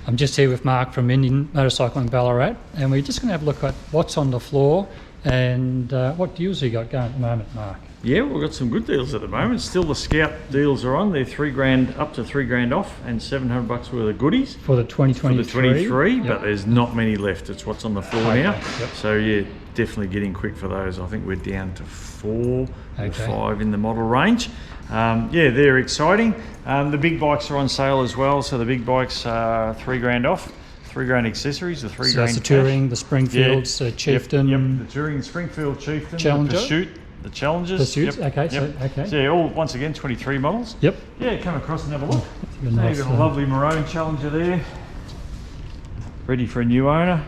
I'm just here with Mark from Indian Motorcycling Ballarat, and we're just going to have a look at what's on the floor and what deals you got going at the moment, Mark. Yeah, we've got some good deals at the moment. Still the Scout deals are on. They're $3,000 up to $3,000 off, and $700 worth of goodies for the 2023. For the 23, but there's not many left. It's what's on the floor now. Yep. So yeah, definitely getting quick for those. I think we're down to 4 or 5 in the model range. Yeah, they're exciting. The big bikes are on sale as well. So the big bikes are $3,000 off. $3,000 accessories, the $3,000. So that's the Touring, the Springfields, Chieftain. Yep, the Touring, Springfield, Chieftain, Challenger. The Pursuit, the Challengers. Pursuits, yep. okay, Yep. So yeah, all once again 23 models. Yep. Yeah, come across and have a look. Nice, you've got a lovely maroon Challenger there, ready for a new owner.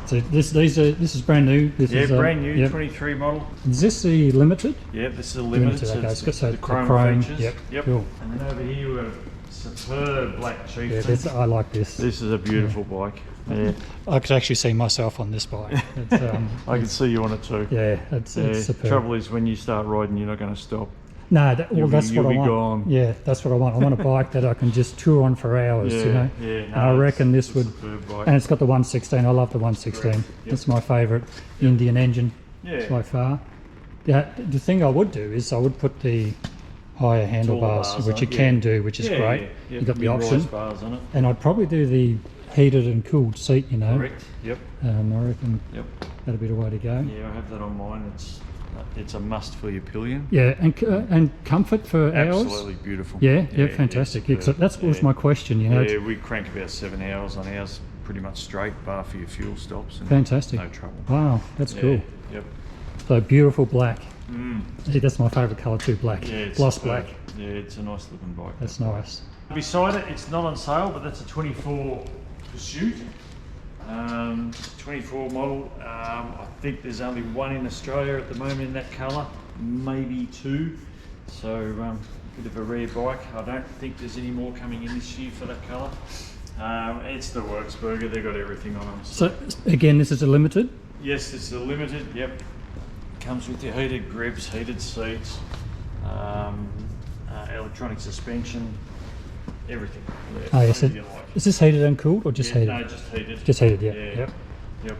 So this is brand new. This is brand new, 23 model. Is this the limited? Yeah, this is a limited. Okay, it's got the chrome features. Yep. Cool. And then over here we've got a superb black Chieftain. Yeah, I like this. This is a beautiful bike. Yeah. I could actually see myself on this bike. I can see you on it too. Yeah, it's superb. Trouble is when you start riding, you're not going to stop. No, that's what I want. Gone. Yeah, that's what I want. I want a bike that I can just tour on for hours, you know. Yeah, and I reckon this would, and it's got the 116. I love the 116. Yep. It's my favourite Indian engine by far. Yeah, the thing I would do is I would put the higher handlebars, which you can do, which is great. You've got the option. Bars on it. And I'd probably do the heated and cooled seat, you know. Correct. Yep. I reckon that'd be the way to go. Yeah, I have that on mine. It's a must for your pillion. Yeah, and comfort for hours. Absolutely beautiful. Yeah, fantastic. Yeah, so that was my question, you know. Yeah, we crank about 7 hours on ours, pretty much straight, bar for your fuel stops. And fantastic. No trouble. Wow, that's cool. Yep. So beautiful black. See, that's my favourite colour too, black. Yeah, gloss black. Yeah, it's a nice looking bike. That's nice. Beside it, it's not on sale, but that's a 24 Pursuit. 24 model. I think there's only one in Australia at the moment in that colour, maybe 2. So a bit of a rare bike. I don't think there's any more coming in this year for that colour. It's the Worksburger. They've got everything on them. So again, this is a limited? Yes, this is a limited. Yep. Comes with your heated grips, heated seats, electronic suspension, everything. Oh yes. Is this heated and cooled or just heated? No, just heated. Just heated, Yep.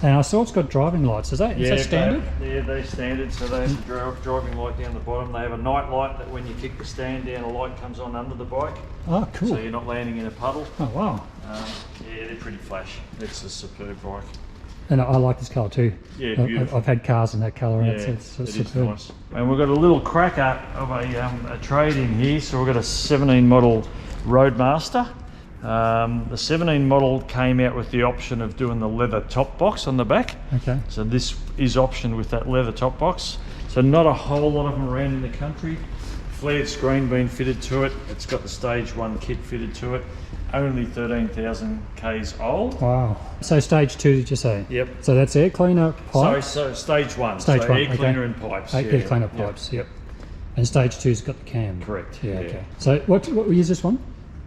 And I saw it's got driving lights. Is that standard? They're standard. So they have the driving light down the bottom. They have a night light that when you kick the stand down, a light comes on under the bike. Oh, cool. So you're not landing in a puddle. Oh, wow. Yeah, they're pretty flash. It's a superb bike. And I like this colour too. Yeah, beautiful. I've had cars in that colour. Yeah, it's superb. Nice. And we've got a little cracker of a trade in here. So we've got a 17 model Roadmaster. The 17 model came out with the option of doing the leather top box on the back. Okay. So this is optioned with that leather top box. So not a whole lot of them around in the country. Flared screen being fitted to it. It's got the stage 1 kit fitted to it. Only 13,000 Ks old. Wow. So stage 2, did you say? Yep. So that's air cleaner pipes? So stage 1. Stage 1, air cleaner and pipes. Air cleaner pipes, yep. And stage 2's got the cam? Correct. Yeah, okay. So what year's this one?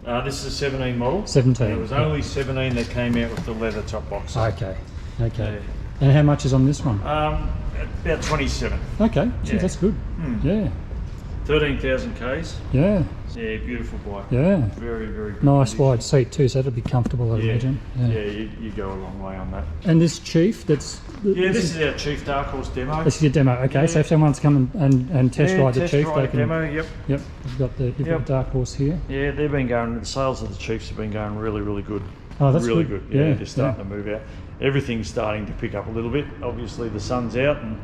This is a 17 model. 17. There was only 17 that came out with the leather top box. Okay. And how much is on this one? About 27. Okay, gee, that's good. Yeah. 13,000 Ks. Yeah. Yeah, beautiful bike. Yeah. Very, very good. Nice wide seat too, so that'll be comfortable, I imagine. Yeah, you go a long way on that. And this Chief, this is our Chief Dark Horse demo. This is your demo, okay. Yeah. So if someone's come and test ride the Chief, they can... demo, yep. Yep, you've got the Dark Horse here. Yeah, the sales of the Chiefs have been going really, really good. Oh, that's really good. Yeah, they're starting to move out. Everything's starting to pick up a little bit. Obviously the sun's out and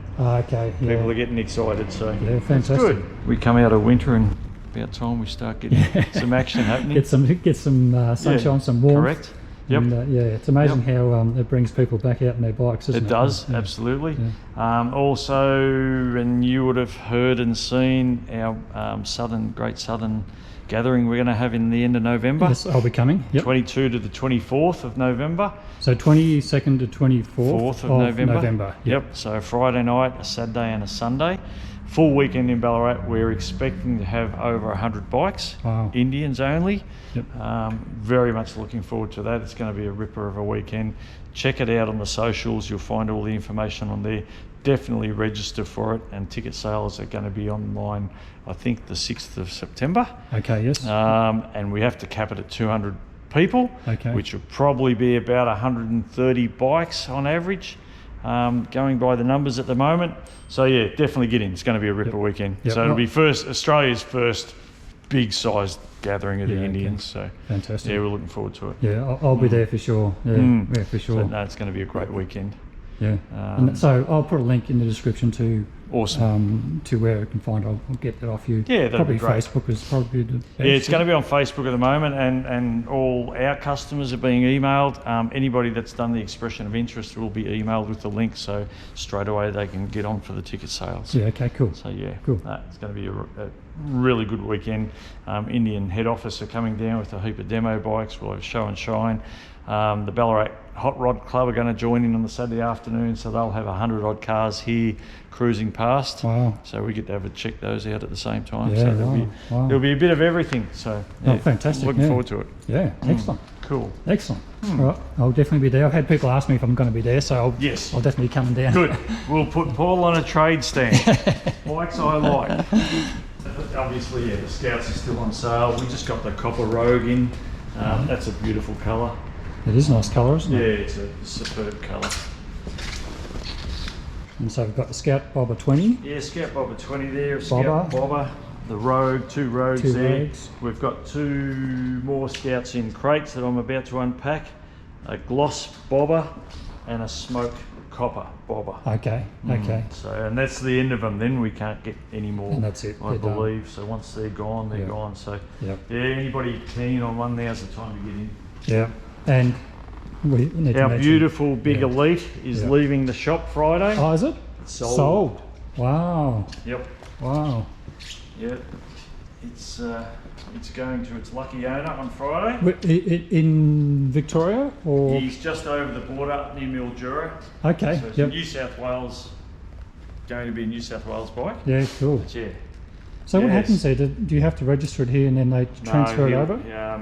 people are getting excited, so fantastic. It's good. We come out of winter and about time we start getting some action happening. Get some sunshine, some warmth. Correct. Yep. And, it's amazing how it brings people back out on their bikes, isn't it? It does, absolutely. Yeah. Also, and you would have heard and seen our Great Southern gathering we're going to have in the end of November. Yes, I'll be coming. Yep. 22 to the 24th of November. So 22nd to 24th of November. Yep. So a Friday night, a Saturday and a Sunday. Full weekend in Ballarat. We're expecting to have over 100 bikes, Indians only. Yep. Very much looking forward to that. It's going to be a ripper of a weekend. Check it out on the socials. You'll find all the information on there. Definitely register for it, and ticket sales are going to be online, I think, the 6th of September. Okay, yes. And we have to cap it at 200 people, Okay. which would probably be about 130 bikes on average, going by the numbers at the moment. So yeah, definitely get in. It's going to be a ripper weekend. Yep. So it'll be Australia's first big-sized gathering of the Indians. So fantastic. yeah, we're looking forward to it. Yeah, I'll be there for sure. Yeah, for sure. So, no, it's going to be a great weekend. Yeah. And so I'll put a link in the description to to where I can find. I'll get that off you. Yeah, that'd probably be great. Facebook is probably the best. Yeah, it's going to be on Facebook at the moment, and all our customers are being emailed. Anybody that's done the expression of interest will be emailed with the link, so straight away they can get on for the ticket sales. Yeah. Okay. Cool. So yeah, Cool. It's going to be a really good weekend. Indian head office are coming down with a heap of demo bikes. We'll have show and shine. The Ballarat Hot Rod Club are going to join in on the Saturday afternoon, so they'll have 100 odd cars here cruising past. Wow. So we get to have a check those out at the same time. Yeah, So there'll be a bit of everything. So yeah, fantastic. Looking forward to it. Yeah, excellent. Cool. Excellent. All right, I'll definitely be there. I've had people ask me if I'm going to be there, so I'll definitely be coming down. Good. We'll put Paul on a trade stand. Bikes I like. Obviously, yeah, the Scouts are still on sale. We just got the Copper Rogue in. That's a beautiful colour. It is a nice colour, isn't it? Yeah, it's a superb colour. And so we've got the Scout Bobber 20. Yeah, Scout Bobber 20 there. Scout Bobber. The Rogue, two Rogues there. Rogues. We've got 2 more Scouts in crates that I'm about to unpack. A Gloss Bobber and a Smoke Copper Bobber. Okay, okay. So, and that's the end of them. Then we can't get any more. And that's it. I believe. So once they're gone, they're gone. So yeah, anybody keen on one, now's the time to get in. Yeah, and we need to our mention, beautiful big Elite is leaving the shop Friday. Oh, is it? It's sold. Sold. Wow. Yep. Wow. Yeah. It's going to its lucky owner on Friday. In Victoria, or He's just over the border near Mildura. okay. So it's a New South Wales, going to be a New South Wales bike. Yeah, cool. But yeah. So what happens there? Do you have to register it here and then they transfer it over?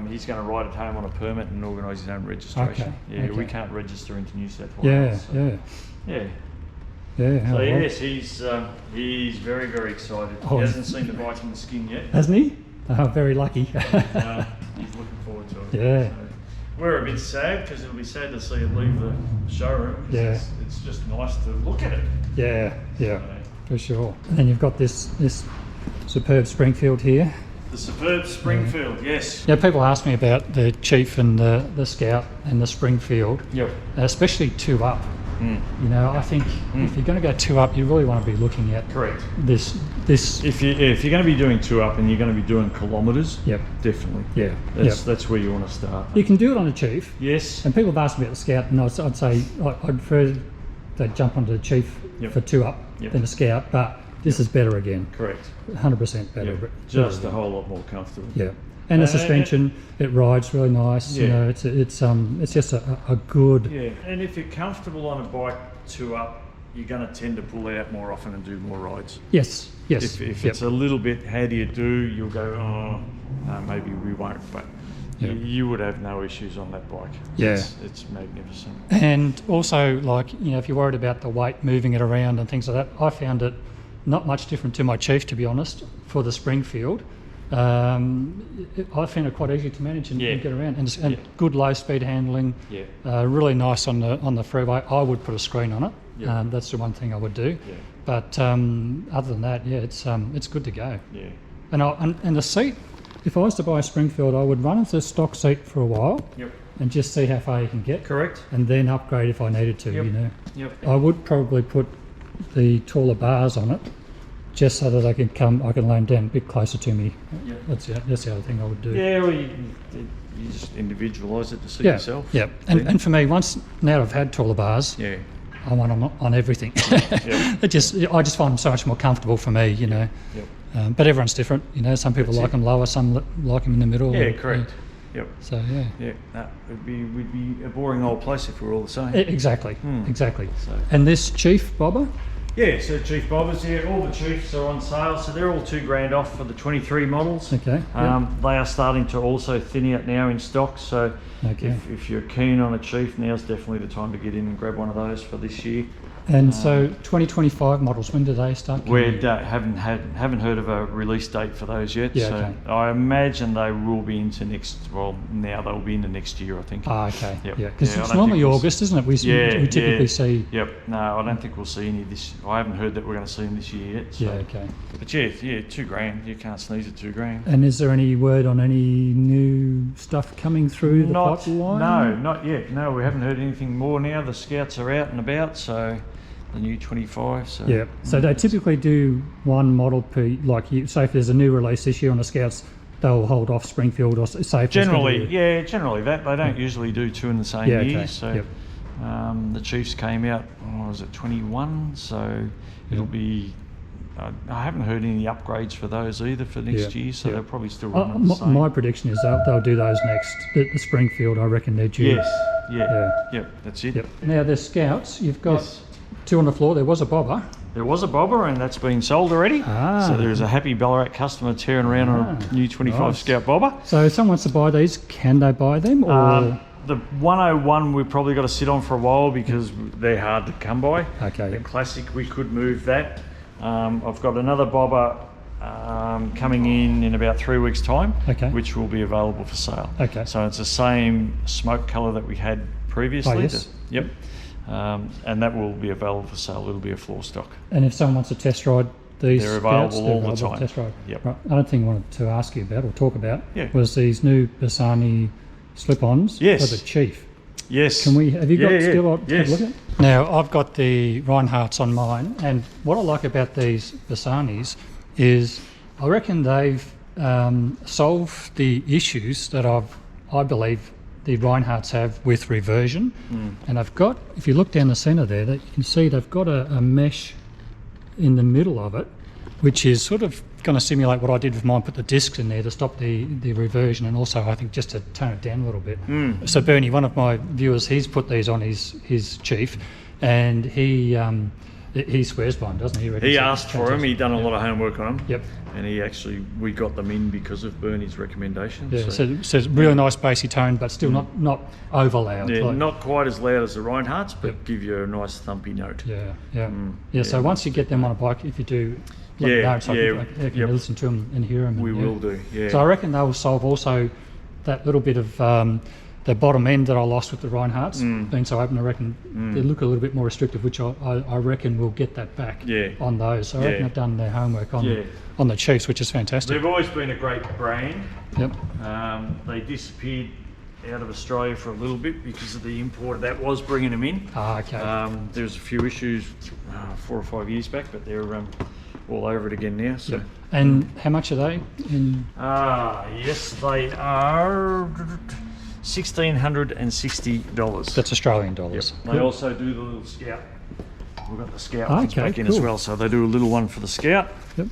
He's going to ride it home on a permit and organise his own registration. Okay. Yeah, we can't register into New South Yeah, Wales. So, yeah. So how yes, he's very, very excited. Oh, He hasn't seen the bike in the skin yet. Hasn't he? Oh, very lucky. He's looking forward to it. Yeah. So we're a bit sad because it'll be sad to see it leave the showroom. Yeah. It's just nice to look at it. Yeah, for sure. And then you've got this superb Springfield here. The superb Springfield, yes. Yeah, people ask me about the Chief and the Scout and the Springfield. Yep. Especially 2 up. You know, I think if you're going to go 2 up, you really want to be looking at this. If you're going to be doing 2 up and you're going to be doing kilometres, definitely. Yeah. That's where you want to start. You can do it on a Chief. Yes. And people have asked me about the Scout, and I'd say I'd prefer they jump onto the Chief for 2 up than a Scout, but this is better again. Correct. 100% better. Yep. Just a whole lot more comfortable. Yeah. And the suspension, it rides really nice. Yeah. You know, it's just a good. Yeah. And if you're comfortable on a bike 2 up, you're going to tend to pull out more often and do more rides. Yes. If it's a little bit, how do you do? You'll go, maybe we won't, but you would have no issues on that bike. Yeah. It's magnificent. And also, like, you know, if you're worried about the weight, moving it around and things like that, I found it not much different to my Chief, to be honest, for the Springfield. I found it quite easy to manage and get around, and good low speed handling. Yeah. Really nice on the freeway. I would put a screen on it. Yeah. That's the one thing I would do. Yeah. But other than that, it's good to go. Yeah. And the seat, if I was to buy a Springfield, I would run into the stock seat for a while. Yep. And just see how far you can get. Correct. And then upgrade if I needed to. Yep. You know. Yep. I would probably put the taller bars on it, just so that I can lay them down a bit closer to me. Yep. That's the other thing I would do. Yeah, well, you just individualise it to suit yourself. Yeah, and for me, now that I've had taller bars, I want them on everything. I just find them so much more comfortable for me, you know. Yep. But everyone's different, you know. Some people like them lower, some like them in the middle. Yeah, correct. Yep. So we'd be a boring old place if we were all the same. Exactly. Exactly. So. And this Chief Bobber? Yeah, so Chief Bobbers here, all the Chiefs are on sale, so they're all $2,000 off for the 23 models. Okay. They are starting to also thin out now in stock, so if you're keen on a Chief, now's definitely the time to get in and grab one of those for this year. And so 2025 models, when do they start? We haven't heard of a release date for those yet. Yeah, so okay. I imagine they will be into now they'll be into next year, I think. Ah, okay. Yep. Yeah, because it's normally August, isn't it? We typically see. Yep. No, I don't think we'll see any this. I haven't heard that we're going to see them this year yet. So. Yeah, okay. But $2,000. You can't sneeze at $2,000. And is there any word on any new stuff coming through the pipeline? No, not yet. No, we haven't heard anything more now. The scouts are out and about, so the new 25. So yeah. So they typically do one model per, say if there's a new release this year on the scouts, they'll hold off Springfield or say. Generally that they don't usually do two in the same year. Okay. So the Chiefs came out. Was it 21? So it'll be. I haven't heard any upgrades for those either for next year, so they'll probably still run on the same. My prediction is they'll do those next. The Springfield, I reckon they're due. Yes. Yep. That's it. Yep. Now the scouts, you've got two on the floor. There was a bobber. There was a bobber, and that's been sold already. So there's a happy Ballarat customer tearing around on a new 25 Scout bobber. So if someone wants to buy these, can they buy them? Or the 101 we've probably got to sit on for a while because they're hard to come by. Okay. The Classic, we could move that. I've got another bobber coming in about 3 weeks' time, which will be available for sale. Okay. So it's the same smoke colour that we had previously. Oh, yes. Yep. And that will be available for sale. It'll be a floor stock. And if someone wants to test ride these, they're available all the time. Test ride. Yep. Right. Another thing I wanted to ask you about or talk about was these new Bassani slip-ons for the Chief. Yes. Have you got still to yes. look at? Now I've got the Reinhardts on mine, and what I like about these Bassanis is I reckon they've solved the issues that I believe the Reinhardts have with reversion. And I've got, if you look down the centre there, that you can see they've got a mesh in the middle of it, which is sort of going to simulate what I did with mine, put the discs in there to stop the reversion, and also I think just to tone it down a little bit. So Bernie, one of my viewers, he's put these on his Chief, and he swears by them, doesn't he? He asked for them. He done a lot of homework on them. Yep. And we got them in because of Bernie's recommendation. Yeah. So it's really nice bassy tone, but still not over loud. Yeah, not quite as loud as the Reinhardts, but give you a nice thumpy note. Yeah. So once you get them on a bike, if you do. You can listen to them and hear them. We will do, So I reckon they will solve also that little bit of the bottom end that I lost with the Reinhardts being so open. I reckon they look a little bit more restrictive, which I reckon we'll get that back on those. So I reckon they've done their homework on the Chiefs, which is fantastic. They've always been a great brand. Yep. They disappeared out of Australia for a little bit because of the import that was bringing them in. There was a few issues 4 or 5 years back, but they're all over it again now. So. And how much are they? Yes, they are $1,660. That's Australian dollars. Yep. They also do the little Scout. We've got the Scout ones back in as well, so they do a little one for the Scout. Yep.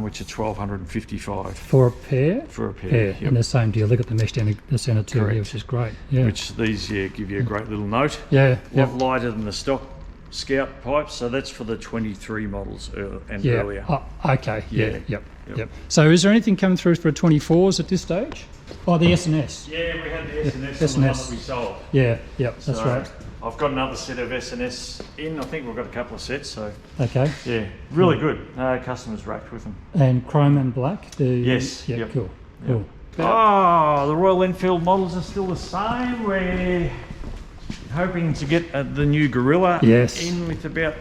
Which are $1,255 for a pair. For a pair, yep. And the same deal. They got the mesh down the centre too, here, which is great. Yeah. Which these give you a great little note. Yeah. A lot lighter than the stock Scout pipes, so that's for the 23 models and earlier. Okay. Yeah. Yep. So is there anything coming through for 24s at this stage? Oh, the S&S. Yeah, we had the S&S on the one that we sold. Yeah. That's right. I've got another set of S&S in. I think we've got a couple of sets. So okay. Yeah, really good. Customers racked with them. And chrome and black. Yes. Yeah. Cool. Oh, the Royal Enfield models are still the same. We're hoping to get the new Gorilla in with about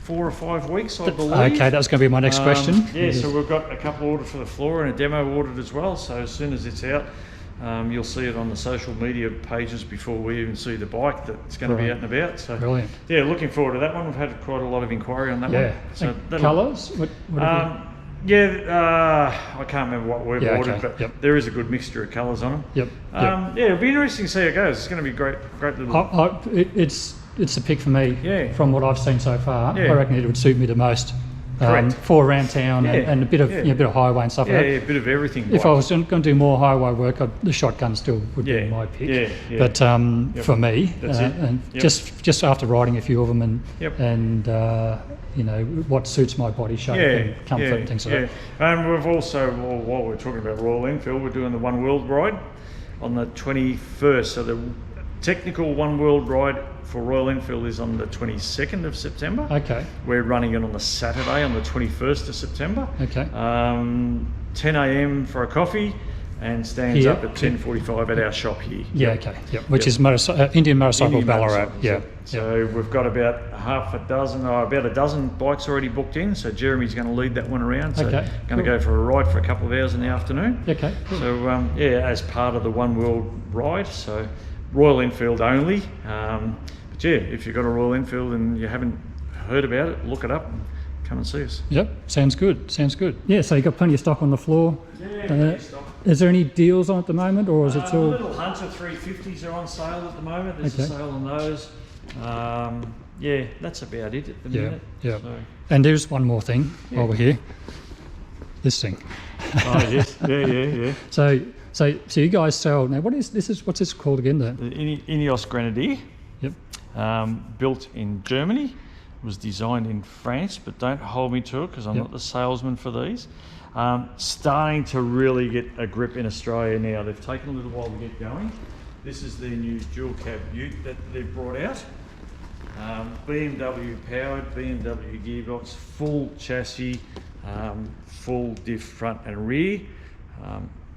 4 or 5 weeks, I believe. Okay, that's going to be my next question. Yeah, so we've got a couple ordered for the floor and a demo ordered as well. So as soon as it's out, you'll see it on the social media pages before we even see the bike that's going to be out and about. So brilliant. Yeah, looking forward to that one. We've had quite a lot of inquiry on that one. So colours? What I can't remember what we've ordered, but there is a good mixture of colours on them. Yeah, it'll be interesting to see how it goes. It's going to be great little. It's a pick for me. From what I've seen so far, I reckon it would suit me the most. For around town and a bit of bit of highway and stuff like that. Yeah, a bit of everything. If I was going to do more highway work, the shotgun still would be my pick. But for me, and just after riding a few of them and what suits my body shape and comfort and things like that. And we've also, while we're talking about Royal Enfield, we're doing the One World ride on the 21st. So technical One World ride for Royal Enfield is on the 22nd of September. Okay. We're running it on the Saturday on the 21st of September. Okay. 10 a.m. for a coffee, and stands Here? up at 10:45 at our shop here. Yeah, okay. Yep. Which is Indian Motorcycle Indian Ballarat. motorcycles, Yeah. So we've got about about a dozen bikes already booked in. So Jeremy's going to lead that one around. So Okay, going to go for a ride for a couple of hours in the afternoon. Okay. Cool. So yeah, as part of the One World ride. So Royal Enfield only. But yeah, if you've got a Royal Enfield and you haven't heard about it, look it up and come and see us. Yep. Sounds good. Sounds good. Yeah. So you got plenty of stock on the floor. Yeah, plenty of stock. Is there any deals on at the moment, or is it all? The little Hunter 350s are on sale at the moment. There's a sale on those. Yeah, that's about it at the minute. Yeah. So. And there's one more thing while we're here. This thing. Oh yes. Yeah. So you guys sell now. What's this called again? The Ineos Grenadier. Yep. Built in Germany, was designed in France, but don't hold me to it because I'm not the salesman for these. Starting to really get a grip in Australia now. They've taken a little while to get going. This is their new dual cab ute that they've brought out. BMW powered, BMW gearbox, full chassis, full diff front and rear.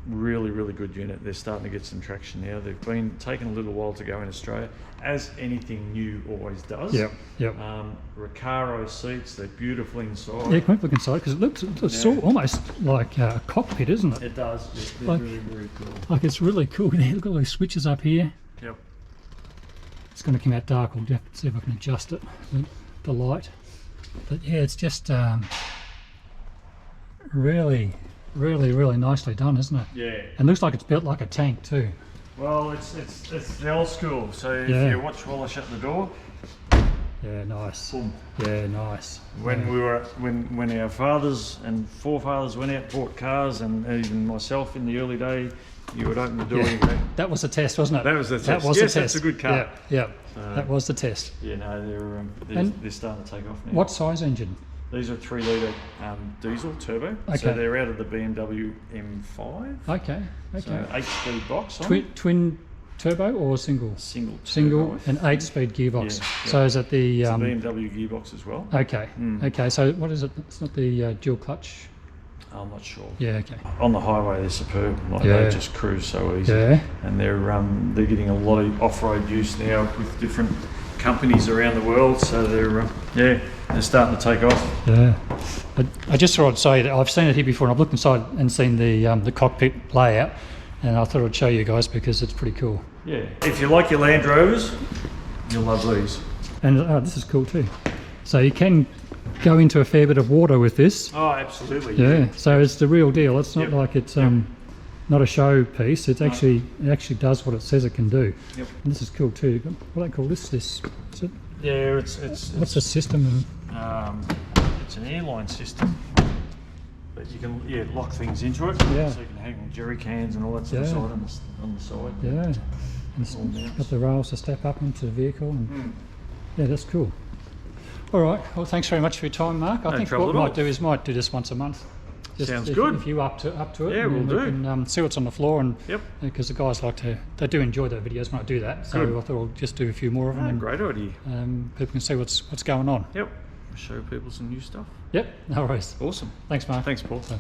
Really good unit. They're starting to get some traction now. They've been taking a little while to go in Australia, as anything new always does. Yep. Recaro seats, they're beautiful inside. Yeah, can we look inside because it looks almost like a cockpit, isn't it? It does. They're Like- very cool. Like it's really cool. Look at all these switches up here. Yep. It's going to come out dark. We'll have to see if I can adjust it, the light. But yeah, it's just really nicely done, isn't it? Yeah. And looks like it's built like a tank too. Well, it's the old school. So if you watch while I shut the door, Yeah, nice. boom. Yeah, nice. When our fathers and forefathers went out, bought cars, and even myself in the early day, you would open the door and go. That was the test, wasn't it? That was the test. That was Yes, the that's test. a good car. Yeah. That was the test. Yeah, no, And they're starting to take off now. What size engine? These are 3-litre diesel turbo. Okay. So they're out of the BMW M5. Okay. So 8-speed box on. Twin turbo or single? Single turbo. Single and 8-speed gearbox. Yeah. So is it the? It's a BMW gearbox as well. Okay. Okay. So what is it? It's not the dual clutch. I'm not sure. Yeah. Okay. On the highway, they're superb. Like Yeah. they just cruise so easy. Yeah. And they're getting a lot of off-road use now with different companies around the world. So they're starting to take off. Yeah. I just thought I'd say that I've seen it here before, and I've looked inside and seen the cockpit layout, and I thought I'd show you guys because it's pretty cool. Yeah. If you like your Land Rovers, you'll love these. And this is cool too. So you can go into a fair bit of water with this. Oh, absolutely. Yeah. So it's the real deal. It's not like it's not a show piece. It actually does what it says it can do. Yep. And this is cool too. What do they call this? Is it? Yeah, What's the system? it's an airline system, but you can lock things into it. Yeah. So you can hang jerry cans and all that sort of side on the side. Yeah. And it's got the rails to step up into the vehicle. And yeah, that's cool. All right. Well, thanks very much for your time, Mark. I think what we might do is do this once a month. Sounds good. If you up to it, Yeah, we'll do. And see what's on the floor, and Yep. because the guys they do enjoy the videos when I do that. So Good. I thought I'll just do a few more of them, and Great idea. people can see what's going on. Yep. Show people some new stuff. Yep. No worries. Awesome. Thanks, Mark. Thanks, Paul. So-